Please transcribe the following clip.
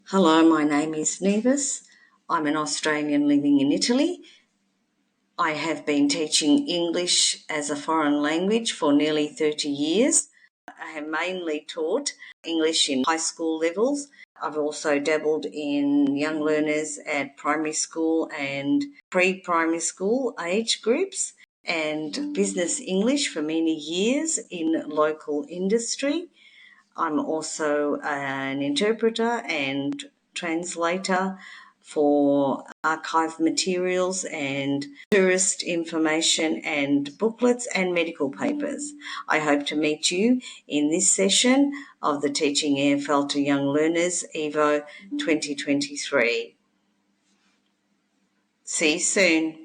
Hello, my name is Nives. I'm an Australian living in Italy. I have been teaching English as a foreign language for nearly 30 years. I have mainly taught English in high school levels. I've also dabbled in young learners at primary school and pre-primary school age groups and business English for many years in local industry. I'm also an interpreter and translator for archive materials and tourist information and booklets and medical papers. I hope to meet you in this session of the Teaching EFL to Young Learners EVO 2023. See you soon.